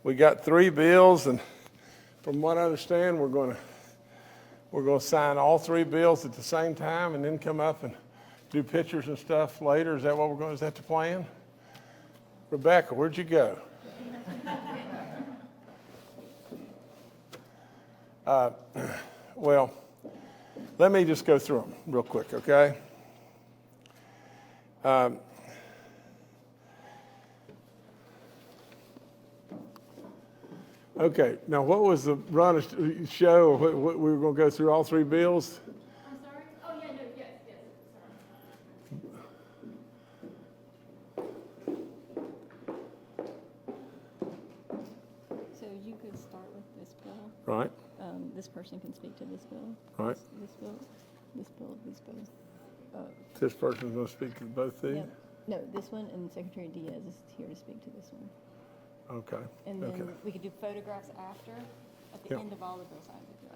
We got 3 bills, and from what I understand, we're going to sign all 3 bills at the same time, and then come up and do pictures and stuff later. Is that what we're going? Is that the plan? Rebecca, where'd you go? Well, let me just go through them real quick, okay? Okay, now what was the run of show? What, we were going to go through all 3 bills? I'm sorry? Oh, yeah, no, yes, sorry. So you could start with this bill. Right. This person can speak to this bill. Right. This bill, this bill, these bills. This person's going to speak to both these? Yeah. No, this one, and Secretary Diaz is here to speak to this one. Okay. And then Okay. we could do photographs after, at the Yeah. end of all the bill signs. If you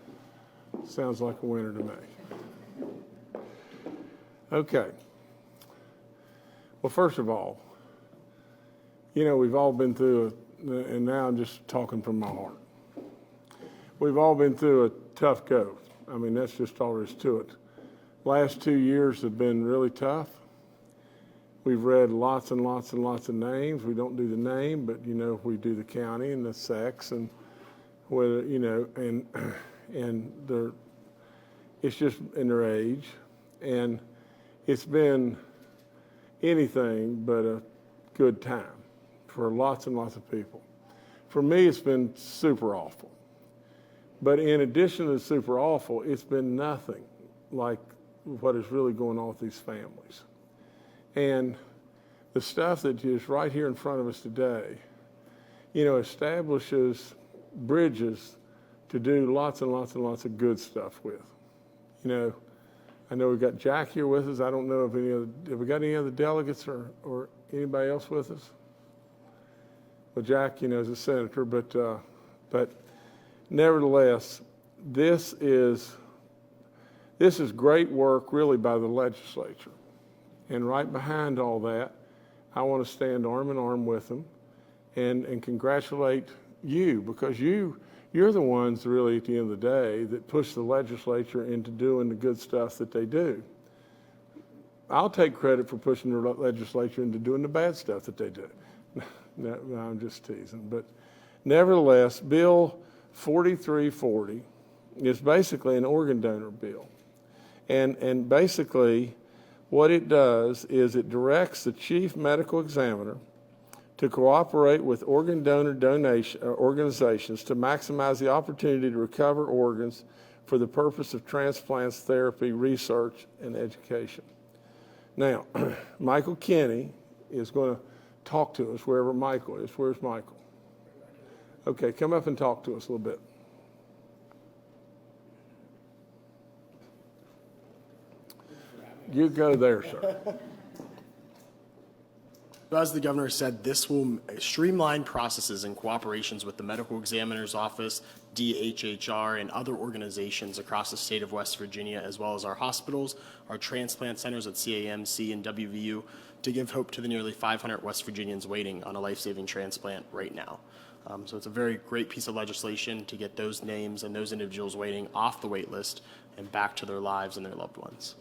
like. Sounds like a winner to me. Okay. Well, first of all, you know, we've all been through, and now I'm just talking from my heart. We've all been through a tough go. I mean, that's just all there is to it. Last 2 years have been really tough. We've read lots and lots and lots of names. We don't do the name, but, you know, we do the county and the sex and whether, you know, and it's just in their age. And it's been anything but a good time for lots and lots of people. For me, it's been super awful. But in addition to super awful, it's been nothing like what is really going on with these families. And the stuff that is right here in front of us today, you know, establishes bridges to do lots and lots and lots of good stuff with. You know, I know we've got Jack here with us. I don't know if have we got any other delegates or anybody else with us? Well, Jack, you know, is a senator, but nevertheless, this is great work really by the legislature. And right behind all that, I want to stand arm in arm with them and congratulate you, because you're the ones really at the end of the day that push the legislature into doing the good stuff that they do. I'll take credit for pushing the legislature into doing the bad stuff that they do. No, I'm just teasing. But nevertheless, Bill 4340 is basically an organ donor bill. And basically what it does is it directs the chief medical examiner to cooperate with organ donor organizations to maximize the opportunity to recover organs for the purpose of transplants, therapy, research, and education. Now, Michael Kinney is going to talk to us wherever Michael is. Where's Michael? Okay, come up and talk to us a little bit. You go there, sir. As the governor said, this will streamline processes in cooperations with the Medical Examiner's Office, DHHR, and other organizations across the state of West Virginia, as well as our hospitals, our transplant centers at CAMC and WVU, to give hope to the nearly 500 West Virginians waiting on a life-saving transplant right now. So it's a very great piece of legislation to get those names and those individuals waiting off the wait list and back to their lives and their loved ones.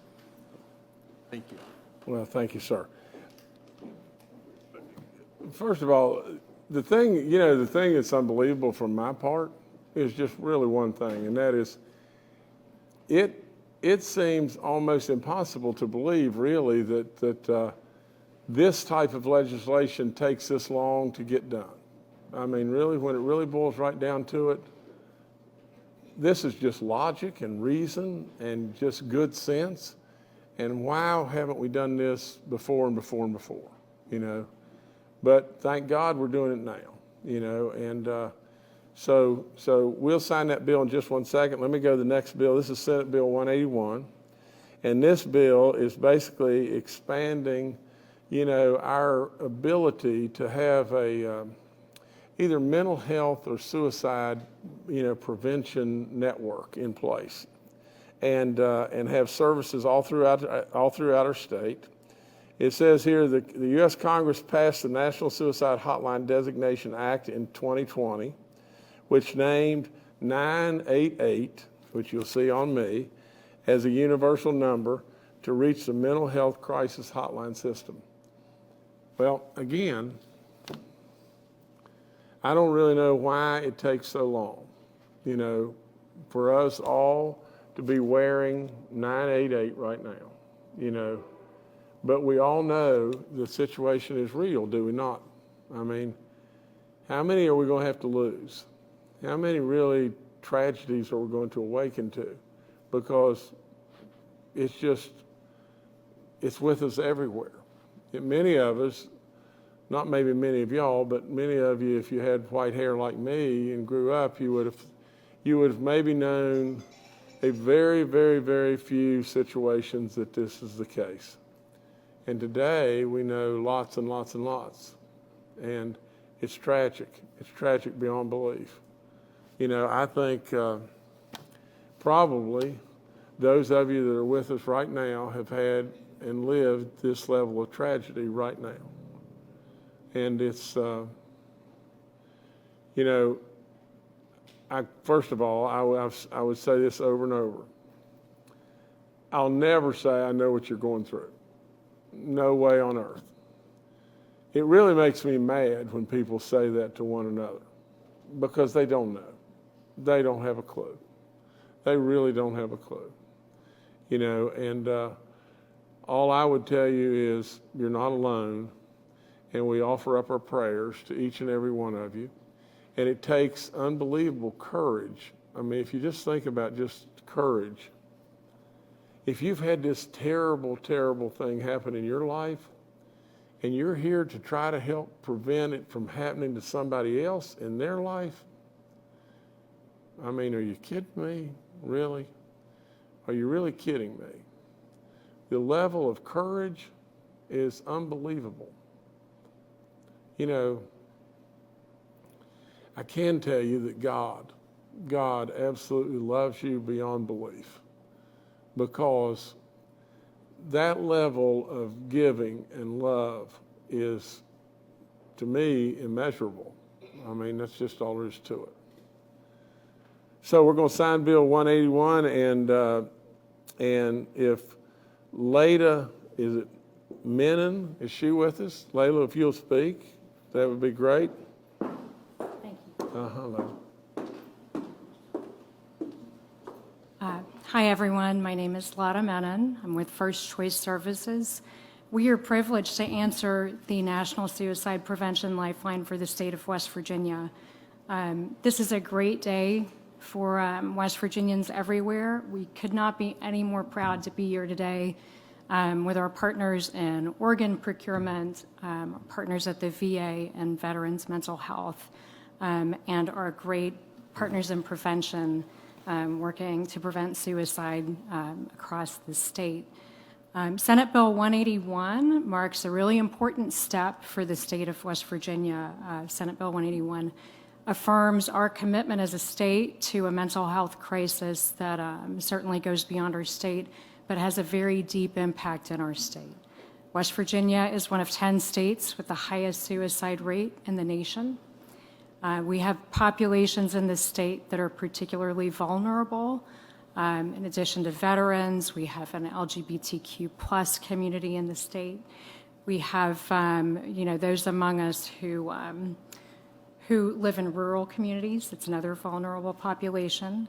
Thank you. Well, thank you, sir. First of all, the thing that's unbelievable from my part is just really one thing, and that is it seems almost impossible to believe, really, that this type of legislation takes this long to get done. I mean, really, when it really boils right down to it, this is just logic and reason and just good sense. And why haven't we done this before and before and before, you know? But thank God we're doing it now, you know, and so we'll sign that bill in just one second. Let me go to the next bill. This is Senate Bill 181, and this bill is basically expanding, you know, our ability to have a either mental health or suicide, you know, prevention network in place, and have services all throughout our state. It says here that the U.S. Congress passed the National Suicide Hotline Designation Act in 2020, which named 988, which you'll see on me, as a universal number to reach the mental health crisis hotline system. Well, again, I don't really know why it takes so long, for us all to be wearing 988 right now, But we all know the situation is real, do we not? I mean, how many are we going to have to lose? How many really tragedies are we going to awaken to? Because it's with us everywhere. And many of us, not maybe many of y'all, but many of you, if you had white hair like me and grew up, you would have maybe known a very, very, very few situations that this is the case. And today we know lots and lots and lots. And it's tragic. It's tragic beyond belief. I think probably those of you that are with us right now have had and lived this level of tragedy right now. And it's, first of all, I would say this over and over. I'll never say I know what you're going through. No way on earth. It really makes me mad when people say that to one another because they don't know. They don't have a clue. They really don't have a clue. And all I would tell you is you're not alone, and we offer up our prayers to each and every one of you. And it takes unbelievable courage. I mean, if you just think about just courage, if you've had this terrible, terrible thing happen in your life, and you're here to try to help prevent it from happening to somebody else in their life, I mean, are you kidding me? Really? Are you really kidding me? The level of courage is unbelievable. I can tell you that God absolutely loves you beyond belief, because that level of giving and love is, to me, immeasurable. I mean, that's just all there is to it. So we're going to sign Bill 181, and if Lada, is it Menon, is she with us? Layla, if you'll speak, that would be great. Thank you. Layla. Hi, everyone. My name is Lara Menon. I'm with First Choice Services. We are privileged to answer the National Suicide Prevention Lifeline for the state of West Virginia. This is a great day for West Virginians everywhere. We could not be any more proud to be here today with our partners in organ procurement, our partners at the VA and Veterans Mental Health, and our great partners in prevention working to prevent suicide across the state. Senate Bill 181 marks a really important step for the state of West Virginia. Senate Bill 181 affirms our commitment as a state to a mental health crisis that certainly goes beyond our state, but has a very deep impact in our state. West Virginia is one of 10 states with the highest suicide rate in the nation. We have populations in this state that are particularly vulnerable. In addition to veterans, we have an LGBTQ plus community in the state. We have, those among us who live in rural communities. It's another vulnerable population.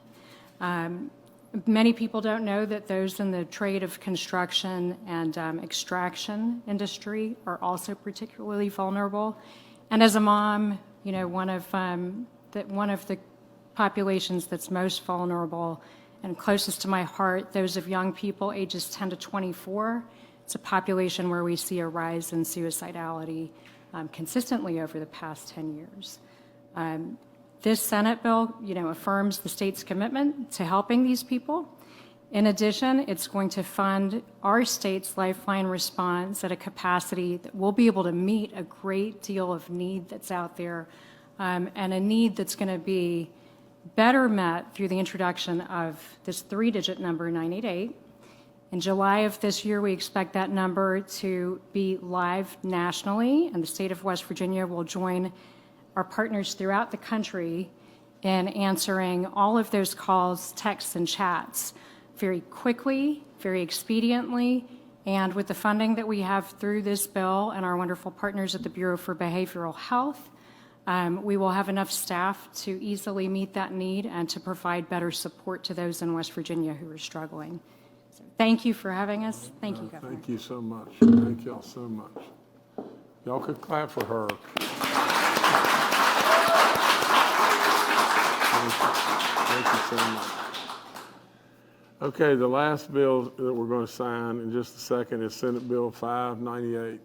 Many people don't know that those in the trade of construction and extraction industry are also particularly vulnerable. And as a mom, one of the populations that's most vulnerable and closest to my heart, those of young people ages 10 to 24. It's a population where we see a rise in suicidality consistently over the past 10 years. This Senate bill, affirms the state's commitment to helping these people. In addition, it's going to fund our state's lifeline response at a capacity that we'll be able to meet a great deal of need that's out there, and a need that's going to be better met through the introduction of this 3-digit number, 988, In July of this year, we expect that number to be live nationally, and the state of West Virginia will join our partners throughout the country in answering all of those calls, texts, and chats very quickly, very expediently, and with the funding that we have through this bill and our wonderful partners at the Bureau for Behavioral Health, we will have enough staff to easily meet that need and to provide better support to those in West Virginia who are struggling. So thank you for having us. Thank you, Governor. Thank you so much. Thank y'all so much. Y'all could clap for her. Thank you so much. Okay, the last bill that we're going to sign in just a second is Senate Bill 598.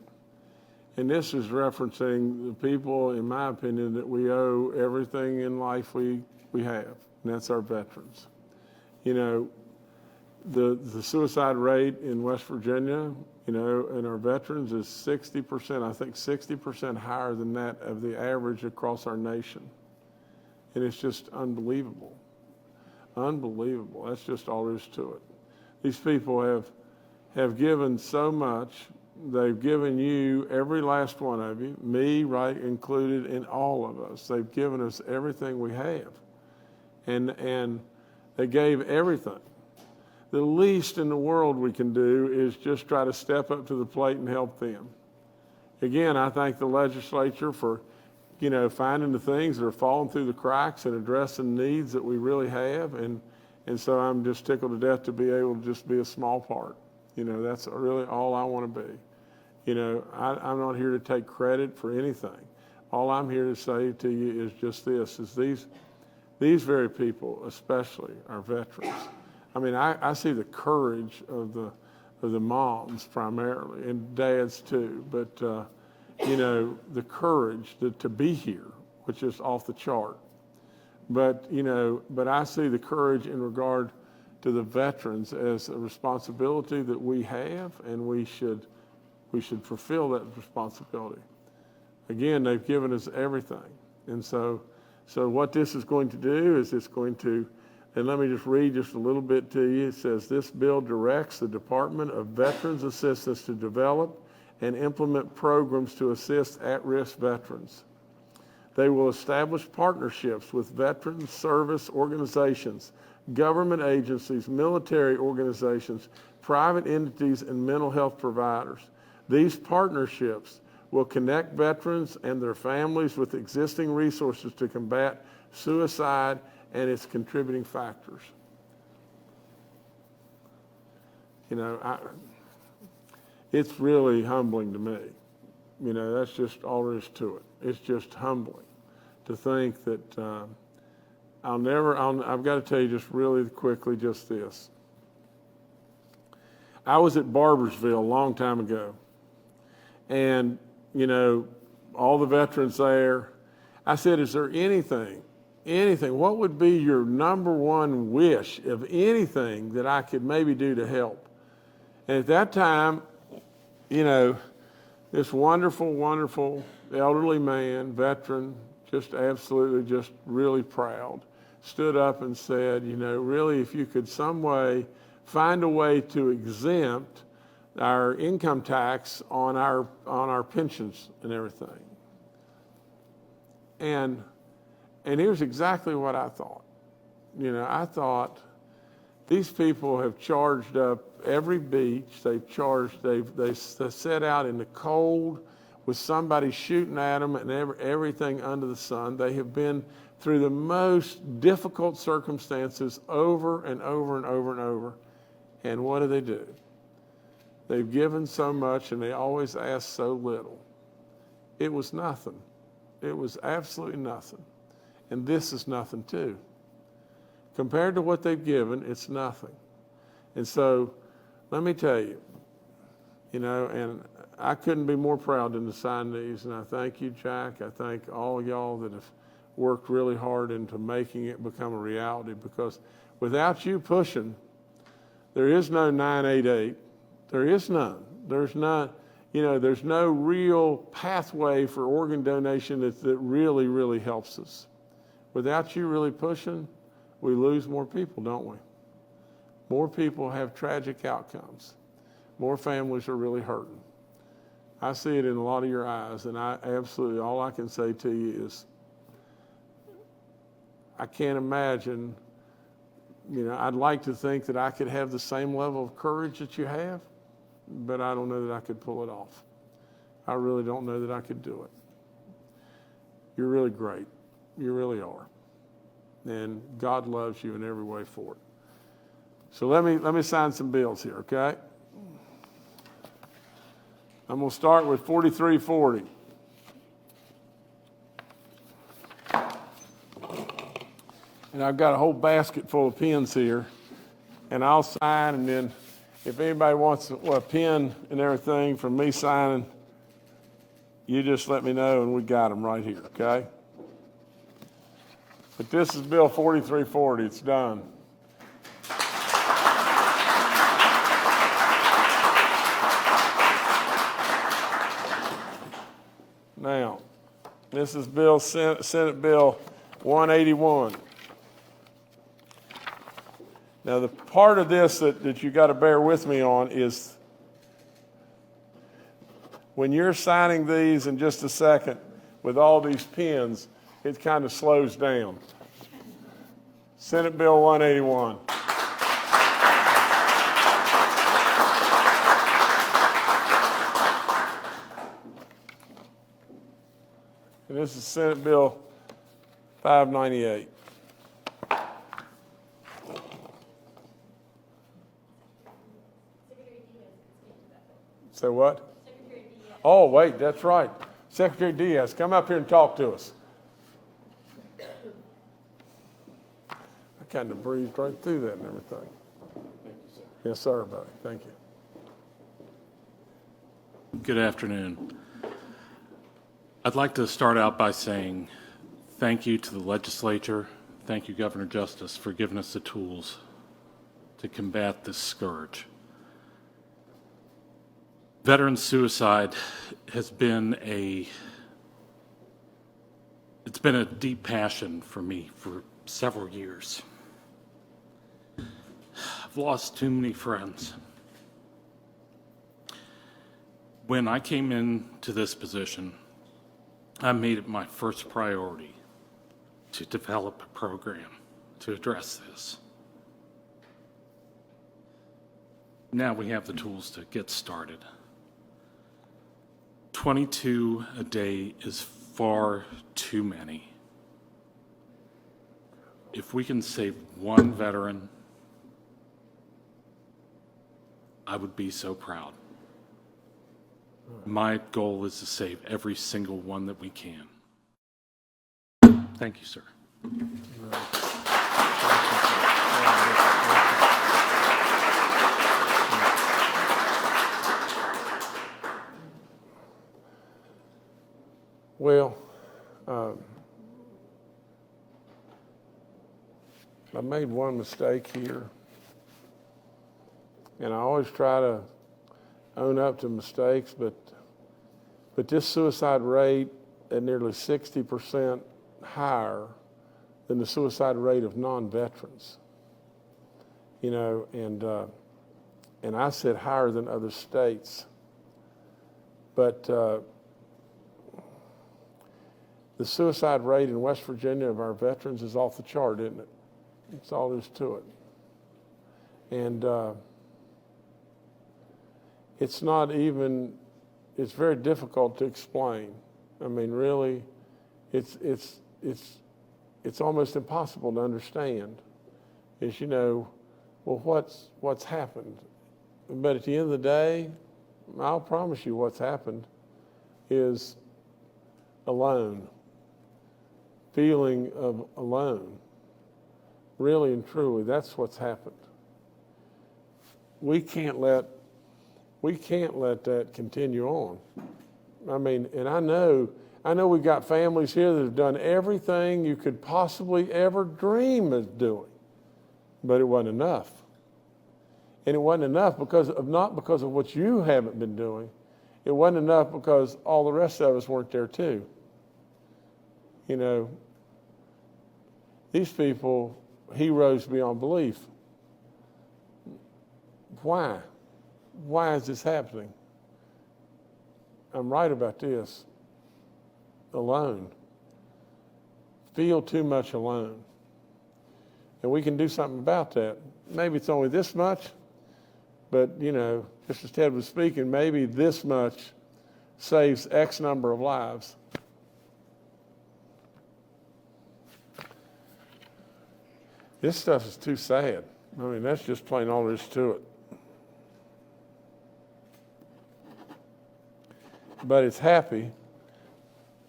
And this is referencing the people, in my opinion, that we owe everything in life we have, and that's our veterans. You know, the suicide rate in West Virginia, you know, and our veterans is 60%, I think 60% higher than that of the average across our nation. And it's just unbelievable. Unbelievable. That's just all there is to it. These people have given so much. They've given you, every last one of you, me, right, included in all of us. They've given us everything we have. And they gave everything. The least in the world we can do is just try to step up to the plate and help them. Again, I thank the legislature for, you know, finding the things that are falling through the cracks and addressing needs that we really have. And so I'm just tickled to death to be able to just be a small part. You know, that's really all I want to be. You know, I'm not here to take credit for anything. All I'm here to say to you is just this, is these very people, especially our veterans. I mean, I see the courage of the moms primarily, and dads too, but you know, the courage to be here, which is off the chart. But, you know, but I see the courage in regard to the veterans as a responsibility that we have, and we should fulfill that responsibility. Again, they've given us everything. And so what this is going to do is it's going to, and let me just read just a little bit to you. It says, this bill directs the Department of Veterans Assistance to develop and implement programs to assist at-risk veterans. They will establish partnerships with veteran service organizations, government agencies, military organizations, private entities, and mental health providers. These partnerships will connect veterans and their families with existing resources to combat suicide and its contributing factors. You know, it's really humbling to me. You know, that's just all there is to it. It's just humbling to think that I've got to tell you just really quickly just this. I was at Barbersville a long time ago, and, you know, all the veterans there, I said, is there anything, what would be your number one wish of anything that I could maybe do to help? And at that time, you know, this wonderful, wonderful elderly man, veteran, just absolutely just really proud, stood up and said, you know, really, if you could some way find a way to exempt our income tax on our pensions and everything. And here's exactly what I thought. You know, I thought these people have charged up every beach. They set out in the cold with somebody shooting at them and everything under the sun. They have been through the most difficult circumstances over and over and over and over. And what do? They've given so much and they always ask so little. It was nothing. It was absolutely nothing. And this is nothing too. Compared to what they've given, it's nothing. And so, let me tell you, you know, and I couldn't be more proud than to sign these, and I thank you, Jack. I thank all y'all that have worked really hard into making it become a reality, because without you pushing, there is no 988. There is none. There's not, you know, there's no real pathway for organ donation that really, really helps us. Without you really pushing, we lose more people, don't we? more people have tragic outcomes. More families are really hurting. I see it in a lot of your eyes, and all I can say to you is, I can't imagine, I'd like to think that I could have the same level of courage that you have, but I don't know that I could pull it off. I really don't know that I could do it. You're really great. You really are. And God loves you in every way for it. So let me sign some bills here, okay? I'm going to start with 4340. And I've got a whole basket full of pens here, and I'll sign, and then if anybody wants a pen and everything from me signing, you just let me know, and we got them right here, okay? But this is Bill 4340. It's done. Now, this is Senate Bill 181. Now, the part of this that you got to bear with me on is when you're signing these in just a second with all these pens, it kind of slows down. Senate Bill 181. And this is Senate Bill 598. Say what? Oh, wait, that's right. Secretary Diaz, come up here and talk to us. I kind of breezed right through that and everything. Thank you, sir. Yes, sir, buddy. Thank you. Good afternoon. I'd like to start out by saying thank you to the legislature. Thank you, Governor Justice, for giving us the tools to combat this scourge. Veteran suicide has been it's been a deep passion for me for several years. I've lost too many friends. When I came into this position, I made it my first priority to develop a program to address this. Now we have the tools to get started. 22 a day is far too many. If we can save one veteran, I would be so proud. My goal is to save every single one that we can. Thank you, sir. Well, I made one mistake here, and I always try to own up to mistakes, but this suicide rate at nearly 60% higher than the suicide rate of non-veterans. And I said higher than other states, but the suicide rate in West Virginia of our veterans is off the chart, isn't it? That's all there is to it. And it's very difficult to explain. I mean, really, it's almost impossible to understand. What's happened? But at the end of the day, I'll promise you what's happened is alone. Feeling of alone. Really and truly, that's what's happened. We can't let that continue on. I mean, and I know we've got families here that have done everything you could possibly ever dream of doing, but it wasn't enough. And it wasn't enough not because of what you haven't been doing. It wasn't enough because all the rest of us weren't there too. These people, heroes beyond belief. Why? Why is this happening? I'm right about this. Alone. Feel too much alone. And we can do something about that. Maybe it's only this much, but, you know, just as Ted was speaking, maybe this much saves X number of lives. This stuff is too sad. I mean, that's just plain all there is to it. But it's happy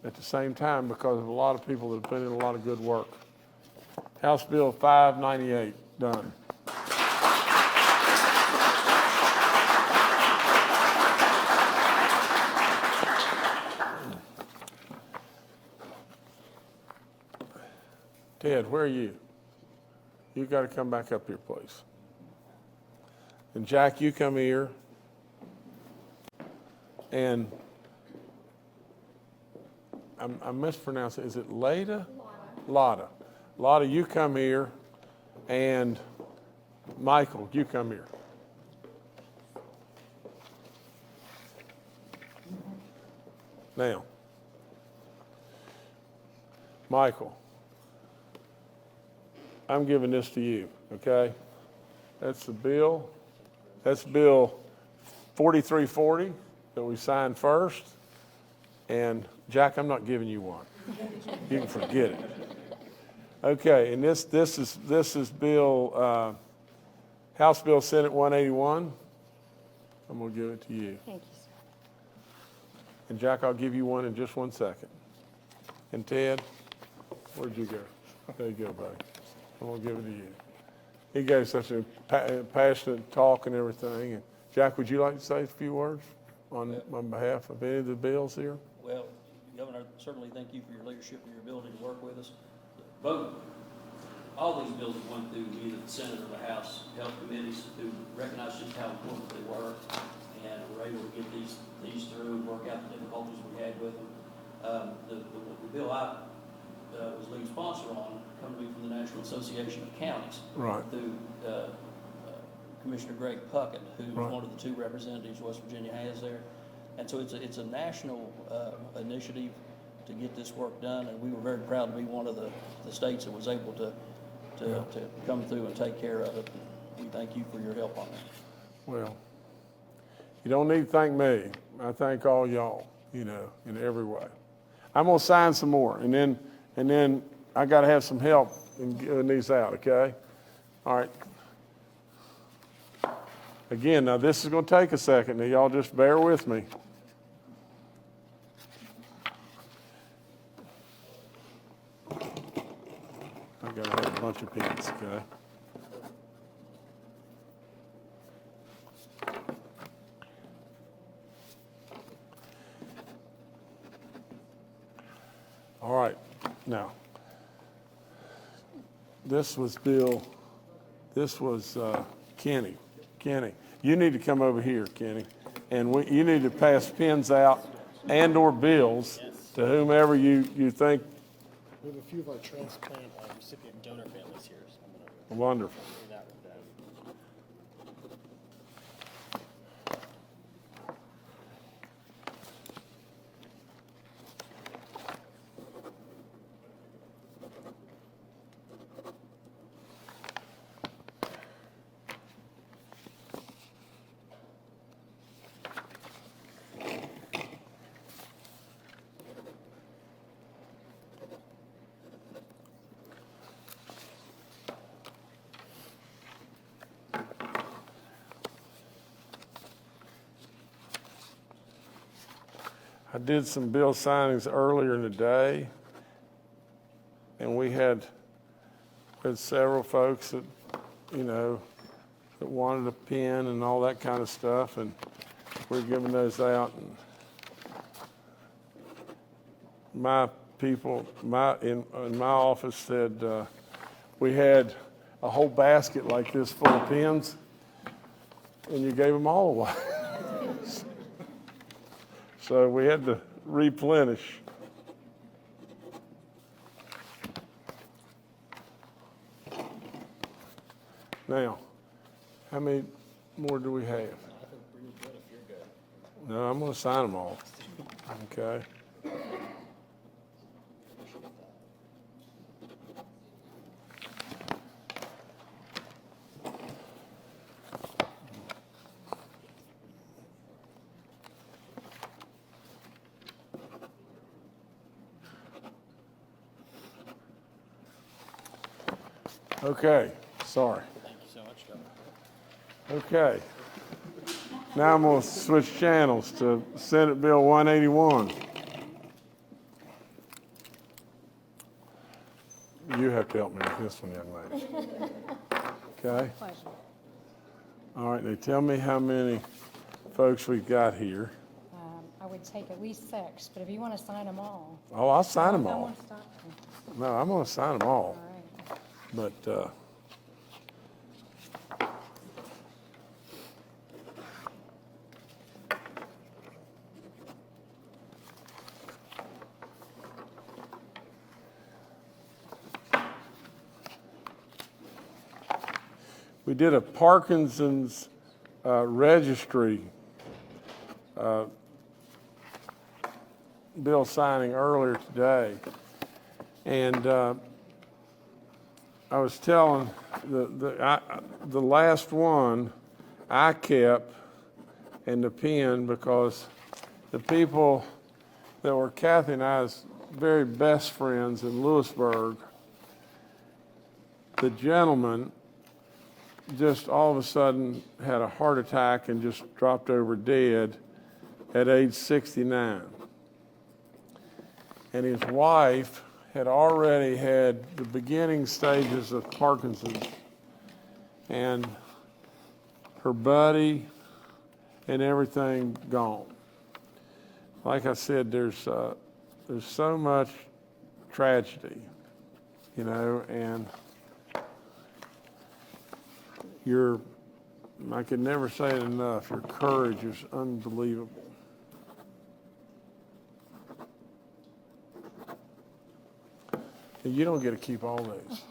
at the same time because of a lot of people that have put in a lot of good work. House Bill 598, done. Ted, where are you? You got to come back up here, please. And Jack, you come here. And I'm mispronouncing. Is it Lada? Lada. Lada, you come here. And Michael, you come here. Now, Michael, I'm giving this to you, okay? That's the bill. That's Bill 4340 that we signed first. And Jack, I'm not giving you one. You can forget it. Okay, and this is Bill House Bill Senate 181. I'm gonna give it to you. Thank you, sir. And Jack, I'll give you one in just 1 second. And Ted, where'd you go? There you go, buddy. I'm gonna give it to you. He gave such a passionate talk and everything. And Jack, would you like to say a few words on behalf of any of the bills here? Well, Governor, certainly thank you for your leadership and your ability to work with us. All these bills that went through either the Senate or the House Health Committees who recognized just how important they were and were able to get these through and work out the difficulties we had with them. The bill I was lead sponsor on come to me from the National Association of Counties. Right. Through Commissioner Greg Puckett, who's Right. one of the two representatives West Virginia has there. And so it's a national initiative to get this work done, and we were very proud to be one of the states that was able to come through and take care of it. We thank you for your help on that. Well, you don't need to thank me. I thank all y'all, you know, in every way. I'm gonna sign some more, and then I gotta have some help in getting these out, okay? All right. Again, now this is gonna take a second. Now y'all just bear with me. I gotta have a bunch of pens, okay? All right, now, this was Kenny. Kenny, you need to come over here, Kenny. And you need to pass pens out and/or bills to whomever you think. We have a few of our transplant recipient donor families here. So I'm gonna Wonderful. do that with them. I did some bill signings earlier in the day, and we had several folks that, you know, that wanted a pen and all that kind of stuff, and we're giving those out. And my people, in my office said we had a whole basket like this full of pens, and you gave them all away. So we had to replenish. Now, how many more do we have? No, I'm gonna sign them all. Okay. Okay, sorry. Thank you so much, Governor. Okay. Now I'm going to switch channels to Senate Bill 181. You have to help me with this one, young lady. Okay? Pleasure. All right, now tell me how many folks we've got here. I would take at least 6, but if you want to sign them all. Oh, I'll sign them I all. won't stop you. No, I'm going to sign them all. All right. But, we did a Parkinson's registry bill signing earlier today. And I was telling the last one I kept in the pen because the people that were Kathy and I's very best friends in Lewisburg, the gentleman just all of a sudden had a heart attack and just dropped over dead at age 69. And his wife had already had the beginning stages of Parkinson's, and her buddy and everything gone. Like I said, there's so much tragedy, you know, and I could never say it enough, your courage is unbelievable. And you don't get to keep all these.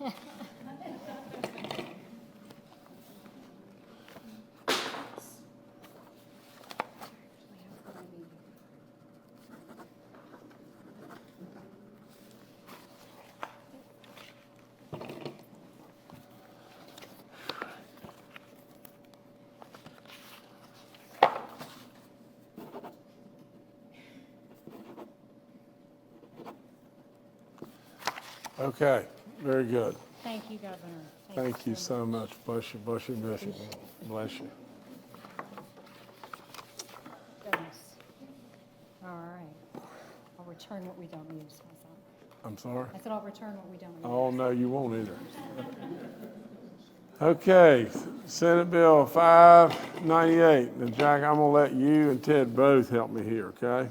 Okay, very good. Thank you, Governor. Thank you so much. Bless you, bless you, bless you. Bless you. Goodness. All right. I'll return what we don't use. How's that? I'm sorry? I said I'll return what we don't use. Oh, no, you won't either. Okay, Senate Bill 598. Now, Jack, I'm going to let you and Ted both help me here, okay?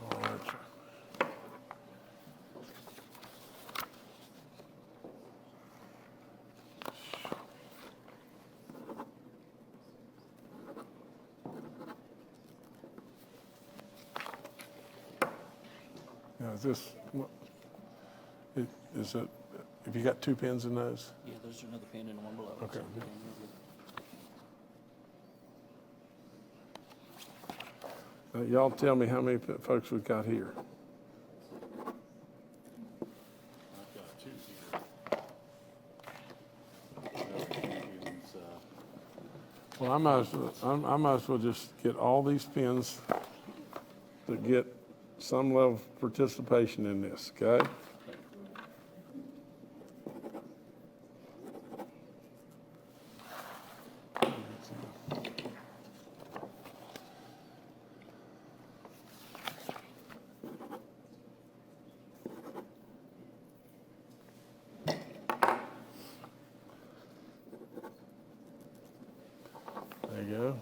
All right. Now, is this, is it, have you got two pens in those? Yeah, there's another pen and one below. Okay. Y'all tell me how many folks we've got here. I've got 2 here. Well, I might as well just get all these pens to get some level of participation in this, okay? There you go.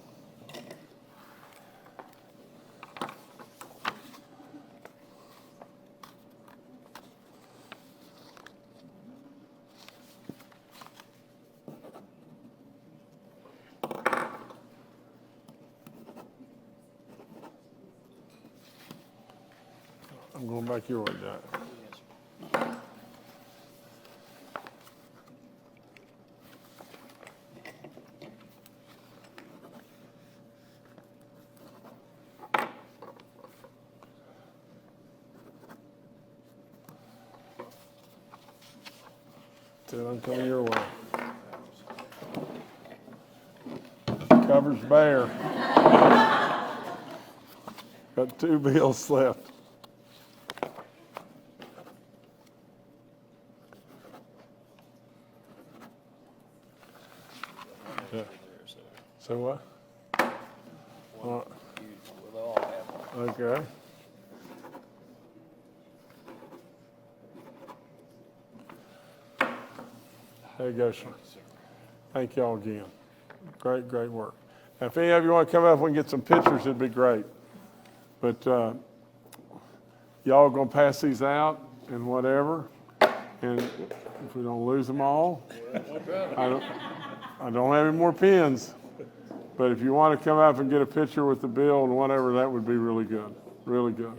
I'm going back your way, Jack. Then I'm coming your way. Cover's bare. Got 2 bills left. Yeah. So what? Okay. There you go, sir. Thank y'all again. Great, great work. Now, if any of you want to come up and get some pictures, it'd be great. But y'all gonna pass these out and whatever. And if we don't lose them all, I don't have any more pens. But if you want to come up and get a picture with the bill and whatever, that would be really good. Really good.